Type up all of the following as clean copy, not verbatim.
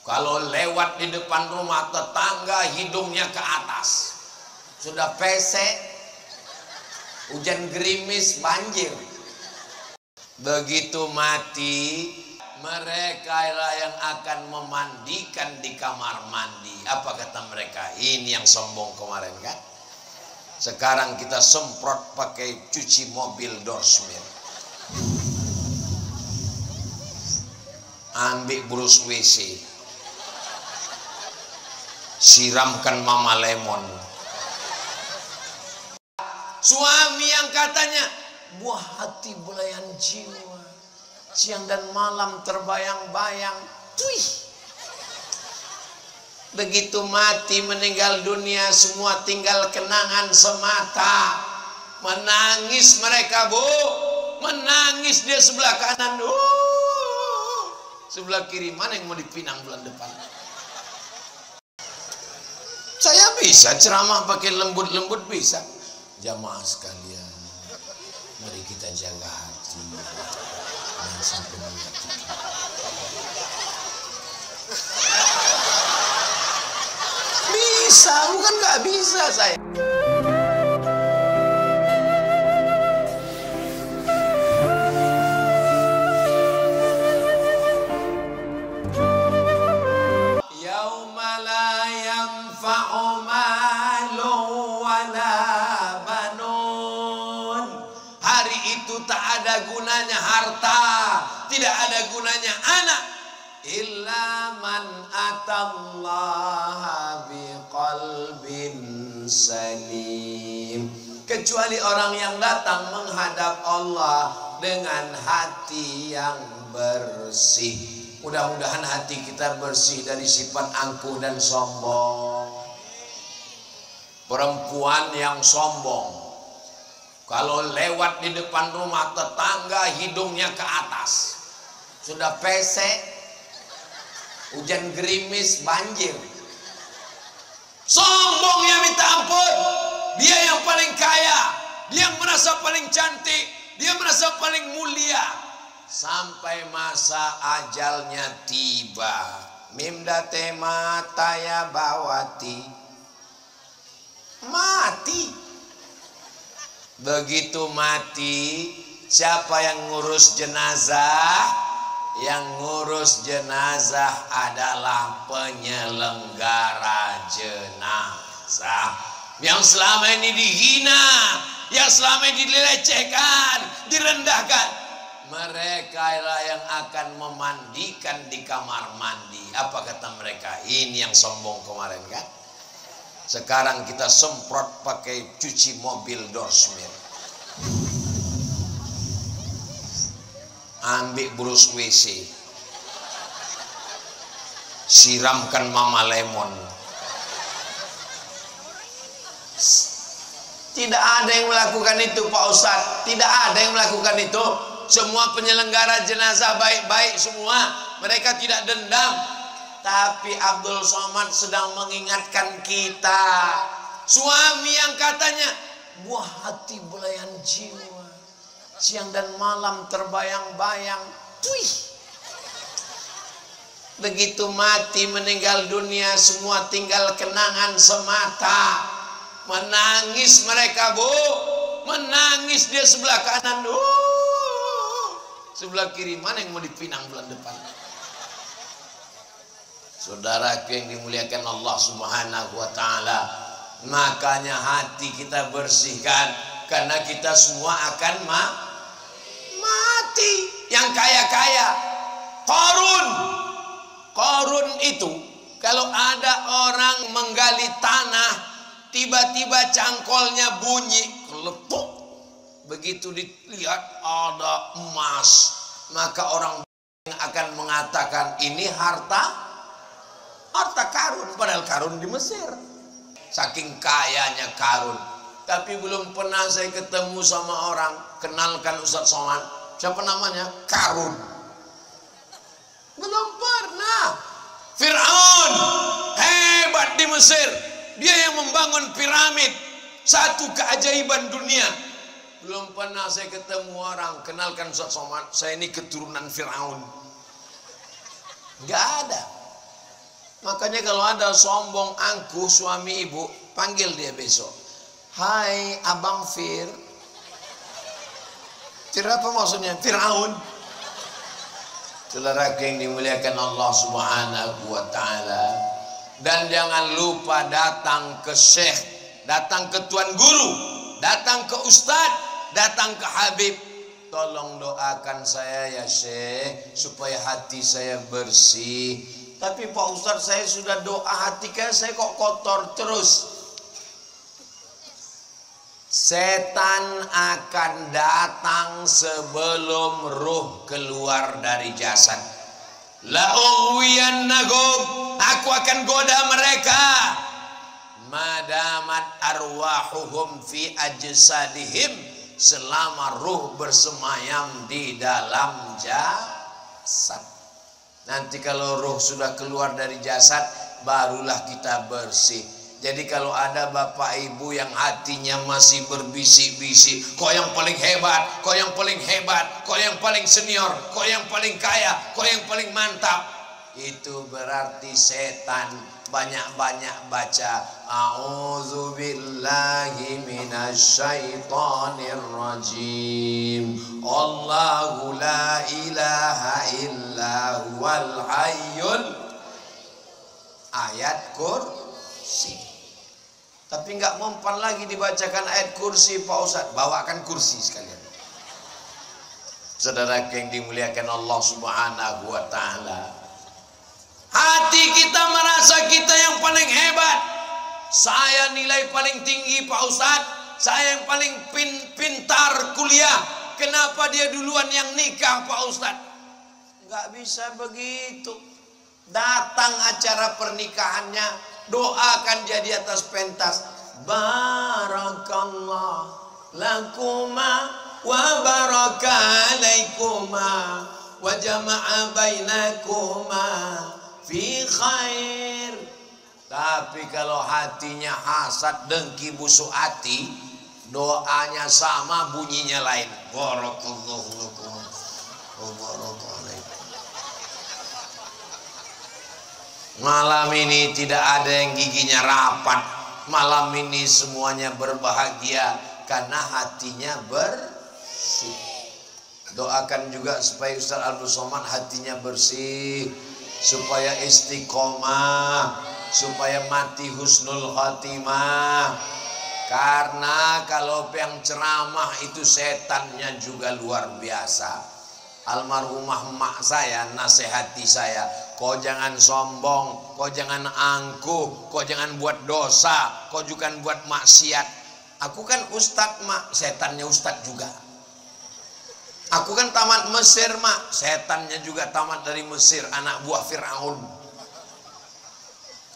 Kalau lewat di depan rumah tetangga hidungnya ke atas. Sudah pesek, hujan gerimis, banjir. Begitu mati, mereka lah yang akan memandikan di kamar mandi. Apa kata mereka? Ini yang sombong kemarin kan? Sekarang kita semprot pakai cuci mobil Dorsmir. Ambil brus WC, siramkan Mama Lemon. Suami yang katanya buah hati belayan jiwa, siang dan malam terbayang-bayang. Tuih. Begitu mati meninggal dunia, semua tinggal kenangan semata. Menangis mereka, Bu. Menangis dia sebelah kanan. Sebelah kiri mana yang mau dipinang bulan depan? Saya bisa ceramah pakai lembut-lembut, bisa. Jamaah sekalian, mari kita jaga hati, jangan sampai menyakiti. Bisa, bukan nggak bisa saya. Gunanya harta, tidak ada gunanya anak, illa man atallaha biqalbin salim, kecuali orang yang datang menghadap Allah dengan hati yang bersih. Mudah-mudahan hati kita bersih dari sifat angkuh dan sombong. Perempuan yang sombong, kalau lewat di depan rumah tetangga hidungnya ke atas. Sudah pesek, hujan gerimis, banjir. Sombongnya minta ampun. Dia yang paling kaya, dia yang merasa paling cantik, dia merasa paling mulia. Sampai masa ajalnya tiba. Mimdate mataya bawati. Mati. Begitu mati, siapa yang ngurus jenazah? Yang ngurus jenazah adalah penyelenggara jenazah, yang selama ini dihina, yang selama ini dilecehkan, direndahkan. Mereka lah yang akan memandikan di kamar mandi. Apa kata mereka? Ini yang sombong kemarin kan? Sekarang kita semprot pakai cuci mobil Dorsmir. Ambil brus WC, siramkan Mama Lemon. Tidak ada yang melakukan itu, Pak Ustadz. Tidak ada yang melakukan itu. Semua penyelenggara jenazah baik-baik semua. Mereka tidak dendam. Tapi Abdul Somad sedang mengingatkan kita. Suami yang katanya buah hati belayan jiwa, siang dan malam terbayang-bayang. Tuih. Begitu mati meninggal dunia, semua tinggal kenangan semata. Menangis mereka, Bu. Menangis dia sebelah kanan. Sebelah kiri mana yang mau dipinang bulan depan? Saudaraku yang dimuliakan Allah Subhanahu wa ta'ala, makanya hati kita bersihkan, karena kita semua akan mati. Yang kaya-kaya, Qarun itu, kalau ada orang menggali tanah, tiba-tiba cangkolnya bunyi, kelepuk. Begitu dilihat ada emas, maka orang akan mengatakan ini harta Qarun, padahal Qarun di Mesir. Saking kayanya Qarun. Tapi belum pernah saya ketemu sama orang, kenalkan Ustadz Somad, siapa namanya? Qarun. Belum pernah. Fir'aun hebat di Mesir, dia yang membangun piramid, satu keajaiban dunia. Belum pernah saya ketemu orang, kenalkan Ustadz Somad, saya ini keturunan Fir'aun. Gak ada. Makanya kalau ada sombong angkuh suami ibu, panggil dia besok. Hai Abang Fir. Fir apa maksudnya? Fir'aun. Saudara yang dimuliakan Allah Subhanahu wa ta'ala. Dan jangan lupa datang ke syekh, datang ke tuan guru, datang ke ustadz, datang ke habib. Tolong doakan saya ya syekh, supaya hati saya bersih. Tapi Pak Ustadz, saya sudah doa, hati saya kok kotor terus. Setan akan datang sebelum ruh keluar dari jasad. La'ughwiyannahum, aku akan goda mereka. Madamat arwahuhum fi ajsadihim, selama ruh bersemayam di dalam jasad. Nanti kalau ruh sudah keluar dari jasad, barulah kita bersih. Jadi kalau ada bapak ibu yang hatinya masih berbisik-bisik, kok yang paling hebat, kok yang paling hebat, kok yang paling senior, kok yang paling kaya, kok yang paling mantap, itu berarti setan. Banyak-banyak baca a'udzubillahi minasyaitonir rajim. Allahu la ilaha illa huwal hayyul, ayat kursi. Tapi nggak mempan lagi dibacakan ayat kursi Pak Ustadz. Bawakan kursi sekalian. Saudara yang dimuliakan Allah Subhanahu wa ta'ala. Hati kita merasa kita yang paling hebat. Saya nilai paling tinggi Pak Ustadz. Saya yang paling pintar kuliah. Kenapa dia duluan yang nikah Pak Ustadz? Nggak bisa begitu. Datang acara pernikahannya, doakan dia di atas pentas. Barakallah lakuma wa barakalaikuma wa jama'a bainakuma fi khair. Tapi kalau hatinya hasad, dengki, busuk hati, doanya sama, bunyinya lain. Barakallahu lakum wa barakalaikum. Malam ini tidak ada yang giginya rapat. Malam ini semuanya berbahagia karena hatinya bersih. Doakan juga supaya Ustaz Abdul Somad hatinya bersih, supaya istiqomah, supaya mati husnul khatimah. Karena kalau yang ceramah itu setannya juga luar biasa. Almarhumah emak saya nasihati saya, kau jangan sombong, kau jangan angkuh, kau jangan buat dosa, kau jangan buat maksiat. Aku kan ustadz mak, setannya ustadz juga. Aku kan tamat Mesir mak, setannya juga tamat dari Mesir, anak buah Fir'aun.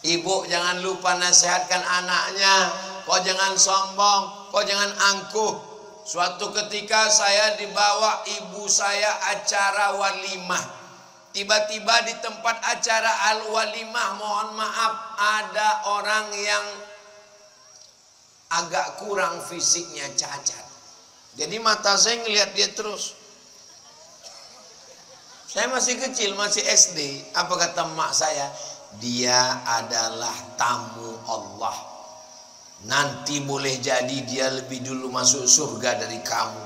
Ibu jangan lupa nasihatkan anaknya, kau jangan sombong, kau jangan angkuh. Suatu ketika saya dibawa ibu saya acara walimah. Tiba-tiba di tempat acara al-walimah, mohon maaf, ada orang yang agak kurang fisiknya, cacat. Jadi mata saya ngelihat dia terus. Saya masih kecil, masih SD. Apa kata emak saya? Dia adalah tamu Allah. Nanti boleh jadi dia lebih dulu masuk surga dari kamu.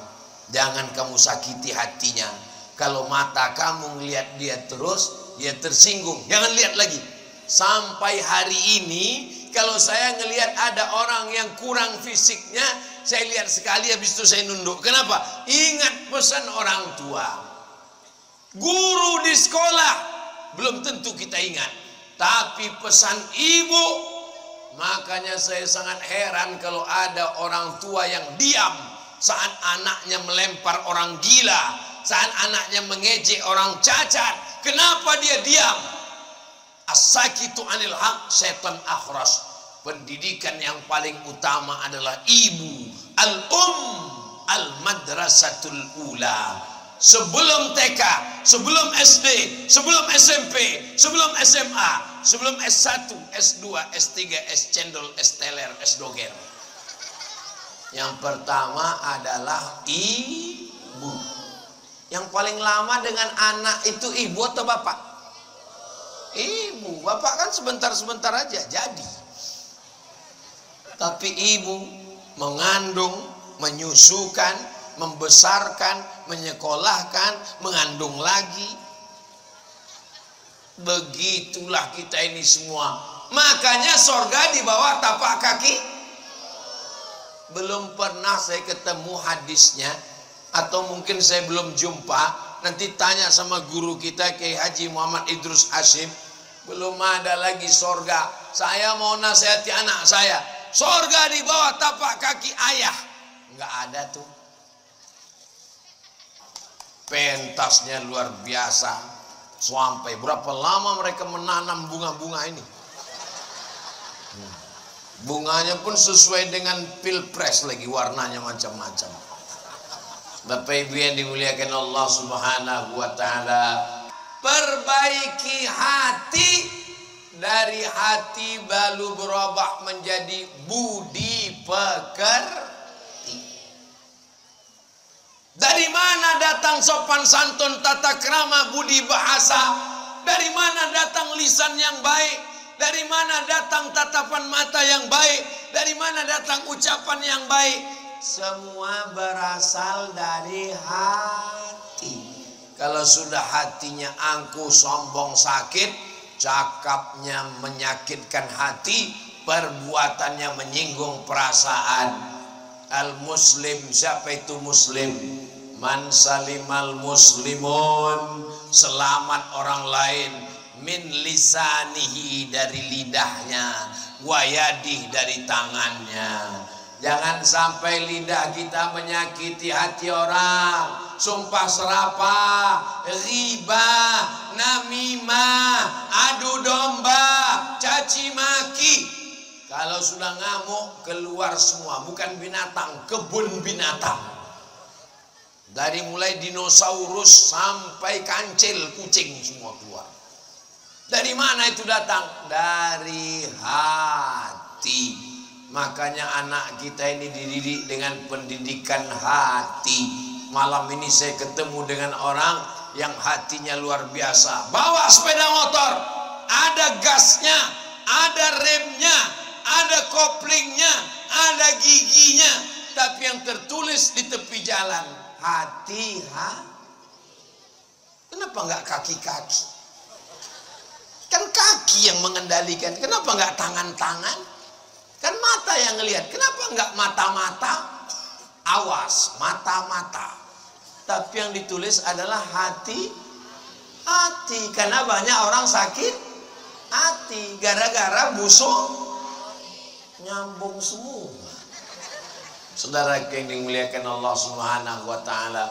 Jangan kamu sakiti hatinya. Kalau mata kamu ngelihat dia terus, dia tersinggung. Jangan lihat lagi. Sampai hari ini, kalau saya ngelihat ada orang yang kurang fisiknya, saya lihat sekali, habis itu saya nunduk. Kenapa? Ingat pesan orang tua. Guru di sekolah belum tentu kita ingat, tapi pesan ibu. Makanya saya sangat heran kalau ada orang tua yang diam saat anaknya melempar orang gila, saat anaknya mengejek orang cacat. Kenapa dia diam? As-sakitu anil haq setan akhras. Pendidikan yang paling utama adalah ibu, al-madrasatul ula. Sebelum TK, sebelum SD, sebelum SMP, sebelum SMA, sebelum S1, S2, S3, S cendol, S teler, S doger. Yang pertama adalah ibu. Yang paling lama dengan anak itu ibu atau bapak? Ibu, bapak kan sebentar-sebentar aja jadi. Tapi ibu mengandung, menyusukan, membesarkan, menyekolahkan, mengandung lagi. Begitulah kita ini semua. Makanya sorga di bawah tapak kaki. Belum pernah saya ketemu hadisnya, atau mungkin saya belum jumpa. Nanti tanya sama guru kita Kiai Haji Muhammad Idrus Hashim. Belum ada lagi sorga. Saya mau nasihati anak saya, sorga di bawah tapak kaki ayah. Nggak ada tuh. Pentasnya luar biasa. Sampai berapa lama mereka menanam bunga-bunga ini. Bunganya pun sesuai dengan pilpres lagi, warnanya macam-macam. Bapak Ibu yang dimuliakan Allah Subhanahu wa taala, perbaiki hati, dari hati baru berubah menjadi budi pekerti. Dari mana datang sopan santun, tata krama, budi bahasa? Dari mana datang lisan yang baik? Dari mana datang tatapan mata yang baik? Dari mana datang ucapan yang baik? Semua berasal dari hati. Kalau sudah hatinya angkuh, sombong, sakit, cakapnya menyakitkan hati, perbuatannya menyinggung perasaan. Al-muslim, siapa itu muslim? Man salimal muslimun, selamat orang lain, min lisanihi, dari lidahnya, wayadih, dari tangannya. Jangan sampai lidah kita menyakiti hati orang, sumpah serapah, ghibah, namimah, adu domba, caci maki. Kalau sudah ngamuk keluar semua, bukan binatang, kebun binatang. Dari mulai dinosaurus sampai kancil, kucing semua keluar. Dari mana itu datang? Dari hati. Makanya anak kita ini dididik dengan pendidikan hati. Malam ini saya ketemu dengan orang yang hatinya luar biasa. Bawa sepeda motor, ada gasnya, ada remnya, ada koplingnya, ada giginya, tapi yang tertulis di tepi jalan, hati. Kenapa nggak kaki-kaki? Kan kaki yang mengendalikan. Kenapa nggak tangan-tangan? Kan mata yang ngelihat. Kenapa nggak mata-mata? Awas, mata-mata. Tapi yang ditulis adalah hati. Karena banyak orang sakit hati gara-gara busuk nyambung semua. Saudara yang dimuliakan Allah Subhanahu wa taala,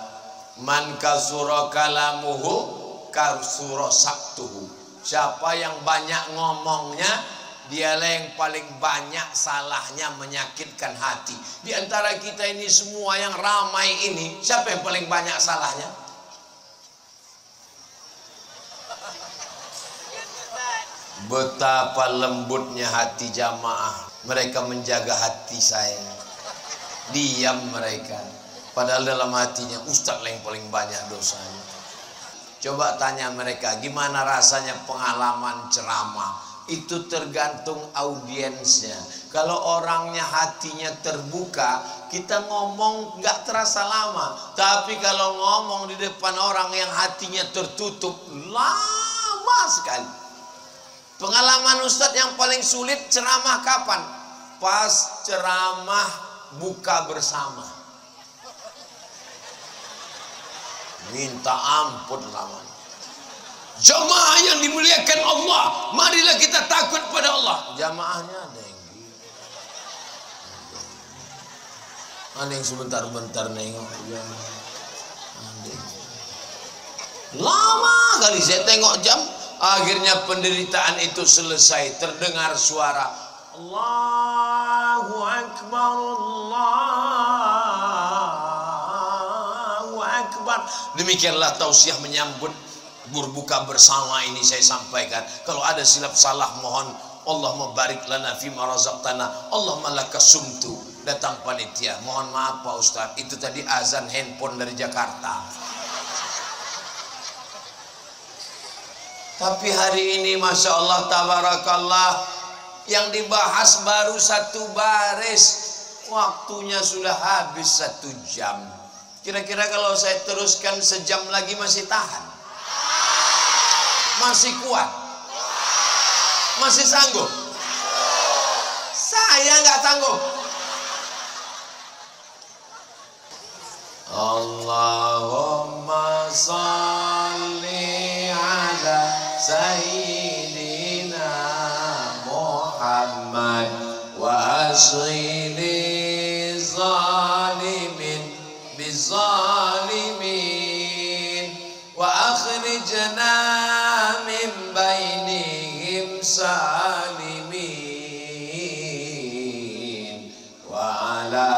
man kasura kalamuhu kasura saktuhu. Siapa yang banyak ngomongnya, dialah yang paling banyak salahnya, menyakitkan hati. Di antara kita ini semua yang ramai ini, siapa yang paling banyak salahnya? Betapa lembutnya hati jamaah. Mereka menjaga hati saya. Diam mereka. Padahal dalam hatinya, Ustadz lah yang paling banyak dosanya. Coba tanya mereka, gimana rasanya pengalaman ceramah? Itu tergantung audiensnya. Kalau orangnya hatinya terbuka, kita ngomong nggak terasa lama. Tapi kalau ngomong di depan orang yang hatinya tertutup, lama sekali. Pengalaman Ustadz yang paling sulit ceramah kapan? Pas ceramah buka bersama. Minta ampun lamanya. Jamaah yang dimuliakan Allah, marilah kita takut pada Allah. Jamaahnya ada yang ada yang sebentar-bentar nengok aja. Lama kali saya tengok jam. Akhirnya penderitaan itu selesai. Terdengar suara Allahu Akbar, Allahu Akbar. Demikianlah tausiah menyambut berbuka bersama ini saya sampaikan. Kalau ada silap salah mohon Allahumma barik lana fima razaqtana, Allahumma lakasumtu. Datang panitia, mohon maaf Pak Ustadz, itu tadi azan handphone dari Jakarta. Tapi hari ini Masya Allah tabarakallah, yang dibahas baru 1 baris, waktunya sudah habis 1 jam. Kira-kira kalau saya teruskan sejam lagi masih tahan? Masih kuat? Masih sanggup? Saya nggak sanggup. Allahumma salli ala Sayyidina Muhammad wa asghili zalimin bizalimin wa akhrijna min bainihim salimin wa ala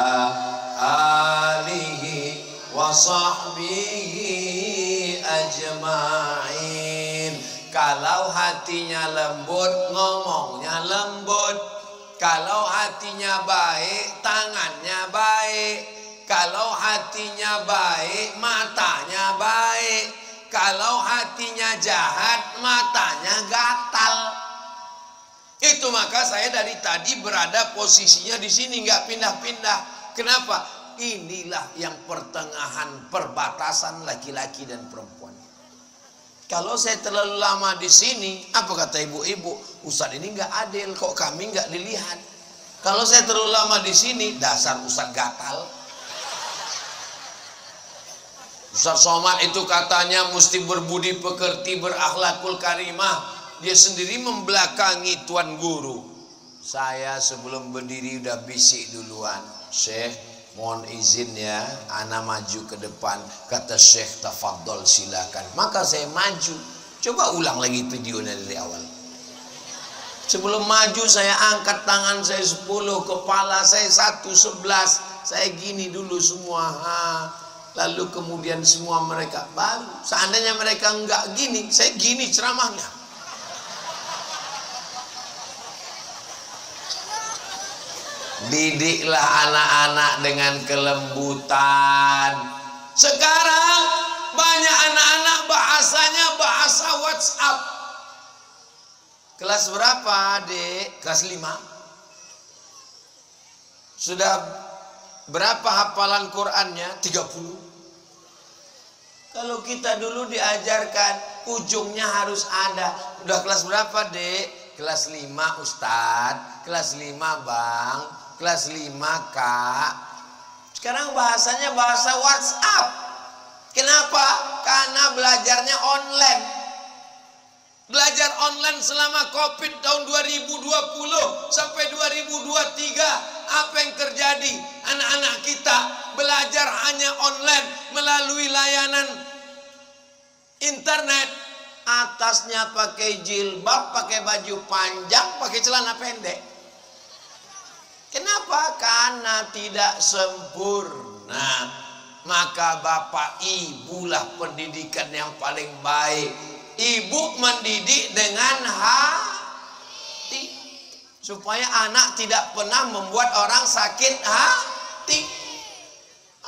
alihi wa sahbihi ajma'in. Kalau hatinya lembut, ngomongnya lembut. Kalau hatinya baik, tangannya baik. Kalau hatinya baik, matanya baik. Kalau hatinya jahat, matanya gatal. Itu maka saya dari tadi berada posisinya di sini, nggak pindah-pindah. Kenapa? Inilah yang pertengahan perbatasan laki-laki dan perempuan. Kalau saya terlalu lama di sini, apa kata ibu-ibu? Ustadz ini nggak adil, kok kami nggak dilihat. Kalau saya terlalu lama di sini, dasar Ustadz gatal. Ustadz Somad itu katanya mesti berbudi pekerti, berakhlakul karimah. Dia sendiri membelakangi tuan guru. Saya sebelum berdiri udah bisik duluan. Syekh, mohon izin ya, ana maju ke depan. Kata Syekh, tafadhol silakan. Maka saya maju. Coba ulang lagi videonya dari awal. Sebelum maju saya angkat tangan saya 10, kepala saya 1, 11. Saya gini dulu semua. Lalu kemudian semua mereka baru. Seandainya mereka enggak gini, saya gini ceramahnya. Didiklah anak-anak dengan kelembutan. Sekarang banyak anak-anak bahasanya bahasa WhatsApp. Kelas berapa, Dek? Kelas 5. Sudah berapa hafalan Qur'annya? 30. Kalau kita dulu diajarkan ujungnya harus ada. Udah kelas berapa, Dek? Kelas 5, Ustadz. Kelas 5, Bang. Kelas 5, Kak. Sekarang bahasanya bahasa WhatsApp. Kenapa? Karena belajarnya online. Belajar online selama Covid tahun 2020 sampai 2023. Apa yang terjadi? Anak-anak kita belajar hanya online melalui layanan internet. Atasnya pakai jilbab, pakai baju panjang, pakai celana pendek. Kenapa? Karena tidak sempurna. Maka bapak ibulah pendidikan yang paling baik. Ibu mendidik dengan hati, supaya anak tidak pernah membuat orang sakit hati.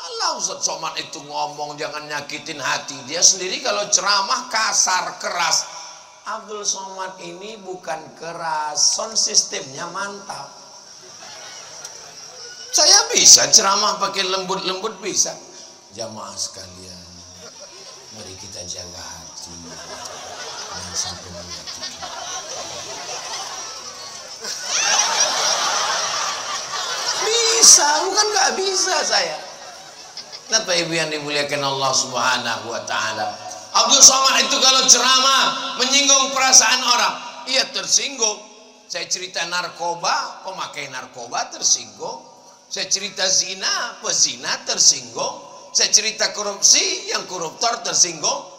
Allah, Ustadz Somad itu ngomong jangan nyakitin hati. Dia sendiri kalau ceramah kasar, keras. Abdul Somad ini bukan keras, sound sistemnya mantap. Saya bisa ceramah pakai lembut-lembut, bisa. Jamaah sekalian, mari kita jaga hati, jangan sampai menyakiti. Bisa, bukan nggak bisa saya. Kenapa ibu yang dimuliakan Allah Subhanahu wa Ta'ala? Abdul Somad itu kalau ceramah menyinggung perasaan orang, ia tersinggung. Saya cerita narkoba, pemakai narkoba tersinggung. Saya cerita zina, pezina tersinggung. Saya cerita korupsi, yang koruptor tersinggung.